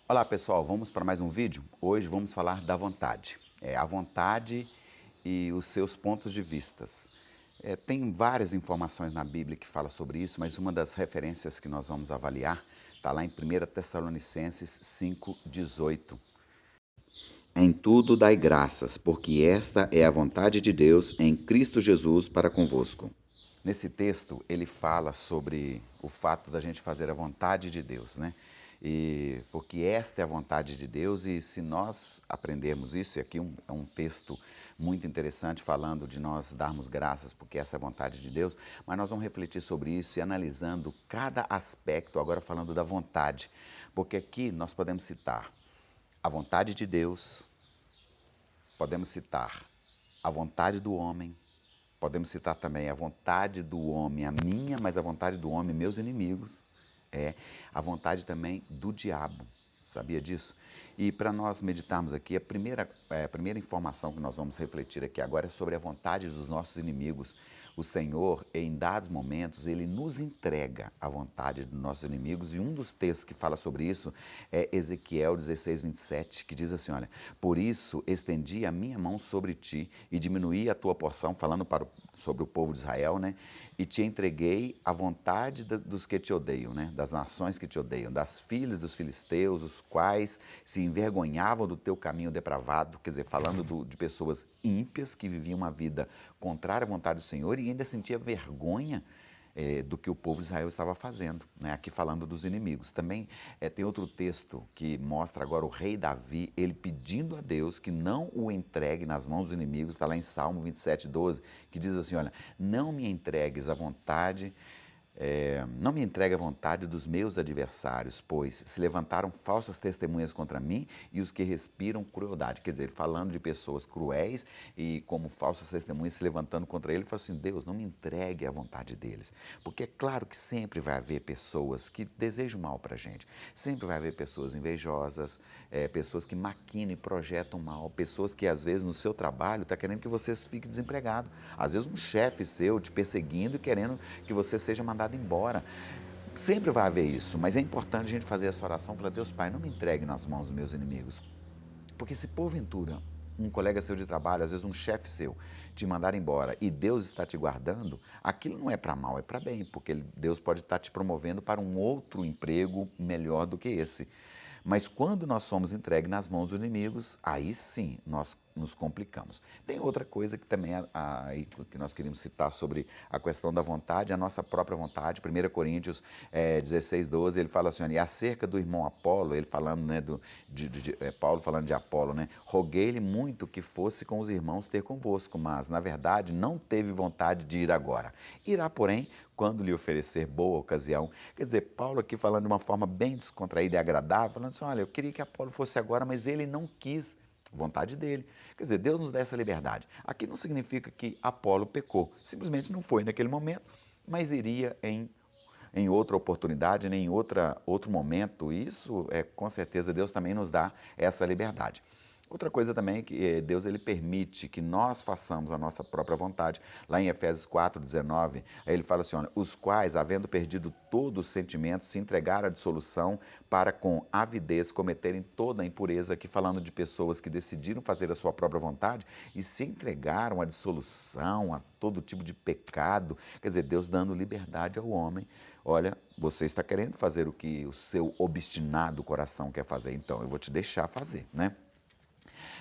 Olá pessoal, vamos para mais um vídeo? Hoje vamos falar da vontade. A vontade e os seus pontos de vistas. Tem várias informações na Bíblia que fala sobre isso, mas uma das referências que nós vamos avaliar está lá em 1 Tessalonicenses 5,18. Em tudo dai graças, porque esta é a vontade de Deus em Cristo Jesus para convosco. Nesse texto, ele fala sobre o fato da gente fazer a vontade de Deus, né? E porque esta é a vontade de Deus, e se nós aprendermos isso, e aqui é um texto muito interessante falando de nós darmos graças porque essa é a vontade de Deus, mas nós vamos refletir sobre isso e analisando cada aspecto, agora falando da vontade, porque aqui nós podemos citar a vontade de Deus, podemos citar a vontade do homem, podemos citar também a vontade do homem, a minha, mas a vontade do homem, meus inimigos, a vontade também do diabo. Sabia disso? E para nós meditarmos aqui, a primeira informação que nós vamos refletir aqui agora é sobre a vontade dos nossos inimigos. O Senhor, em dados momentos, Ele nos entrega a vontade dos nossos inimigos, e um dos textos que fala sobre isso é Ezequiel 16:27, que diz assim, olha, por isso estendi a minha mão sobre ti e diminuí a tua porção, falando sobre o povo de Israel, né? E te entreguei a vontade dos que te odeiam, né? Das nações que te odeiam, das filhas dos filisteus, os quais se envergonhavam do teu caminho depravado, quer dizer, falando de pessoas ímpias que viviam uma vida contrária à vontade do Senhor e ainda sentia vergonha do que o povo de Israel estava fazendo, né? Aqui falando dos inimigos. Também tem outro texto que mostra agora o rei Davi, ele pedindo a Deus que não o entregue nas mãos dos inimigos, está lá em Salmo 27:12, que diz assim, olha, não me entregues à vontade, não me entregue à vontade dos meus adversários, pois se levantaram falsas testemunhas contra mim e os que respiram crueldade. Quer dizer, falando de pessoas cruéis e como falsas testemunhas se levantando contra ele, ele falou assim, Deus, não me entregue à vontade deles. Porque é claro que sempre vai haver pessoas que desejam mal para a gente. Sempre vai haver pessoas invejosas, pessoas que maquinam e projetam mal, pessoas que às vezes no seu trabalho está querendo que você fique desempregado. Às vezes um chefe seu te perseguindo e querendo que você seja mandado embora. Sempre vai haver isso, mas é importante a gente fazer essa oração e falar, Deus Pai, não me entregue nas mãos dos meus inimigos. Porque se porventura um colega seu de trabalho, às vezes um chefe seu, te mandar embora e Deus está te guardando, aquilo não é para mal, é para bem, porque Deus pode estar te promovendo para um outro emprego melhor do que esse. Mas quando nós somos entregues nas mãos dos inimigos, aí sim nós nos complicamos. Tem outra coisa que também que nós queríamos citar sobre a questão da vontade, a nossa própria vontade. 1 Coríntios 16:12, ele fala assim, e acerca do irmão Apolo, ele falando, né, Paulo falando de Apolo, né, roguei-lhe muito que fosse com os irmãos ter convosco, mas na verdade não teve vontade de ir agora. Irá, porém, quando lhe oferecer boa ocasião. Quer dizer, Paulo aqui falando de uma forma bem descontraída e agradável, falando assim, olha, eu queria que Apolo fosse agora, mas ele não quis, vontade dele. Quer dizer, Deus nos dá essa liberdade. Aqui não significa que Apolo pecou, simplesmente não foi naquele momento, mas iria em outra oportunidade, em outro momento. Isso, com certeza, Deus também nos dá essa liberdade. Outra coisa também é que Deus ele permite que nós façamos a nossa própria vontade. Lá em Efésios 4:19, aí ele fala assim, olha, os quais, havendo perdido todo o sentimento, se entregaram à dissolução para com avidez cometerem toda a impureza, aqui falando de pessoas que decidiram fazer a sua própria vontade e se entregaram à dissolução, a todo tipo de pecado. Quer dizer, Deus dando liberdade ao homem. Olha, você está querendo fazer o que o seu obstinado coração quer fazer, então eu vou te deixar fazer, né?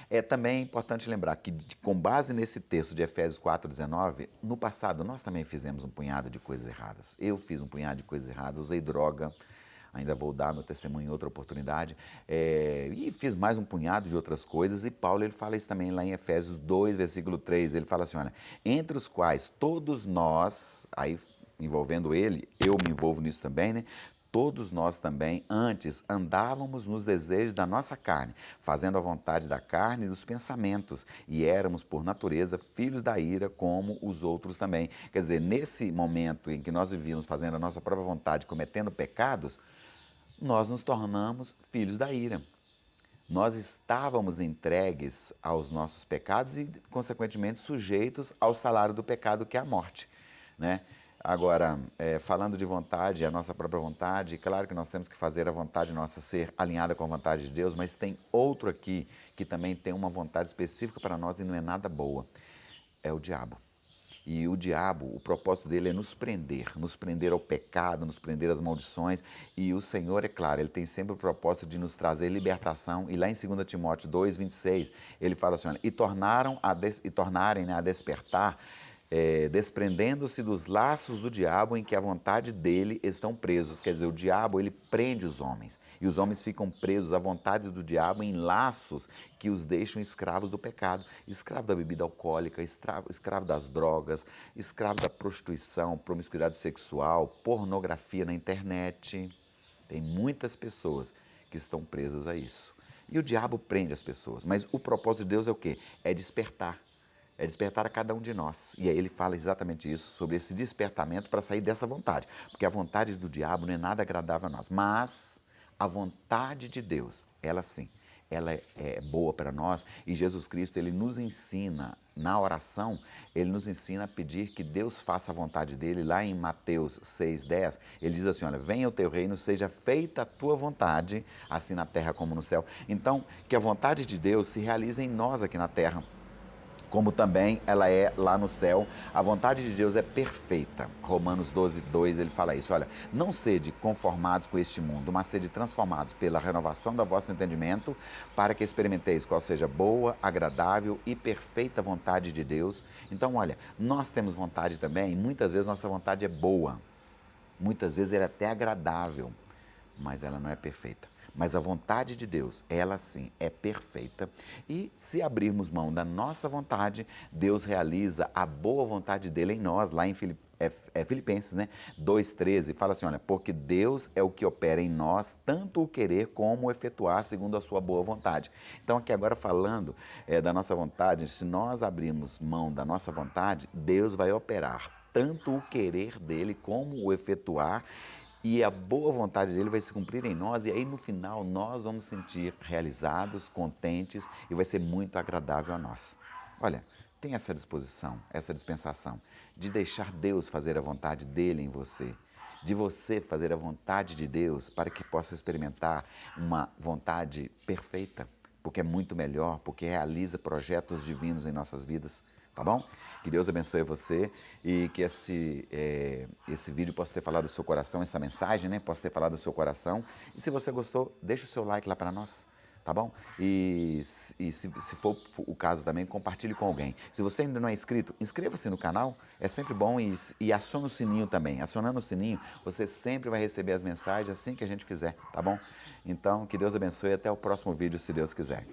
É também importante lembrar que, com base nesse texto de Efésios 4:19, no passado nós também fizemos um punhado de coisas erradas. Eu fiz um punhado de coisas erradas, usei droga, ainda vou dar meu testemunho em outra oportunidade, e fiz mais um punhado de outras coisas, e Paulo ele fala isso também lá em Efésios 2, versículo 3, ele fala assim, olha, entre os quais todos nós, aí envolvendo ele, eu me envolvo nisso também, né? Todos nós também, antes, andávamos nos desejos da nossa carne, fazendo a vontade da carne e dos pensamentos, e éramos, por natureza, filhos da ira, como os outros também. Quer dizer, nesse momento em que nós vivíamos fazendo a nossa própria vontade, cometendo pecados, nós nos tornamos filhos da ira. Nós estávamos entregues aos nossos pecados e, consequentemente, sujeitos ao salário do pecado, que é a morte, né? Agora, falando de vontade, a nossa própria vontade, claro que nós temos que fazer a vontade nossa ser alinhada com a vontade de Deus, mas tem outro aqui que também tem uma vontade específica para nós e não é nada boa. É o diabo. E o diabo, o propósito dele é nos prender ao pecado, nos prender às maldições. E o Senhor, é claro, ele tem sempre o propósito de nos trazer libertação. E lá em 2 Timóteo 2:26, ele fala assim, olha, tornarem, né, a despertar, desprendendo-se dos laços do diabo em que a vontade dele estão presos. Quer dizer, o diabo, ele prende os homens. E os homens ficam presos à vontade do diabo em laços que os deixam escravos do pecado. Escravo da bebida alcoólica, escravo das drogas, escravo da prostituição, promiscuidade sexual, pornografia na internet. Tem muitas pessoas que estão presas a isso. E o diabo prende as pessoas. Mas o propósito de Deus é o quê? É despertar. É despertar a cada um de nós. E aí ele fala exatamente isso, sobre esse despertamento para sair dessa vontade. Porque a vontade do diabo não é nada agradável a nós. Mas a vontade de Deus, ela sim, ela é boa para nós. E Jesus Cristo, ele nos ensina, na oração, ele nos ensina a pedir que Deus faça a vontade dele. Lá em Mateus 6:10, ele diz assim, olha, venha o teu reino, seja feita a tua vontade, assim na terra como no céu. Então, que a vontade de Deus se realize em nós aqui na terra, como também ela é lá no céu. A vontade de Deus é perfeita. Romanos 12:2, ele fala isso, olha, não sede conformados com este mundo, mas sede transformados pela renovação do vosso entendimento, para que experimenteis qual seja boa, agradável e perfeita vontade de Deus. Então, olha, nós temos vontade também, muitas vezes nossa vontade é boa, muitas vezes ela é até agradável, mas ela não é perfeita. Mas a vontade de Deus, ela sim, é perfeita. E se abrirmos mão da nossa vontade, Deus realiza a boa vontade dele em nós, lá em Filipenses, né? 2:13, fala assim, olha, porque Deus é o que opera em nós, tanto o querer como o efetuar segundo a sua boa vontade. Então aqui agora falando da nossa vontade, se nós abrirmos mão da nossa vontade, Deus vai operar tanto o querer dele como o efetuar, e a boa vontade dele vai se cumprir em nós, e aí no final nós vamos sentir realizados, contentes, e vai ser muito agradável a nós. Olha, tem essa disposição, essa dispensação de deixar Deus fazer a vontade dele em você, de você fazer a vontade de Deus para que possa experimentar uma vontade perfeita, porque é muito melhor, porque realiza projetos divinos em nossas vidas. Tá bom? Que Deus abençoe você e que esse vídeo possa ter falado do seu coração, essa mensagem, né? Possa ter falado do seu coração. E se você gostou, deixa o seu like lá para nós, tá bom? E se for o caso também, compartilhe com alguém. Se você ainda não é inscrito, inscreva-se no canal, é sempre bom, e acione o sininho também. Acionando o sininho, você sempre vai receber as mensagens assim que a gente fizer, tá bom? Então, que Deus abençoe e até o próximo vídeo, se Deus quiser.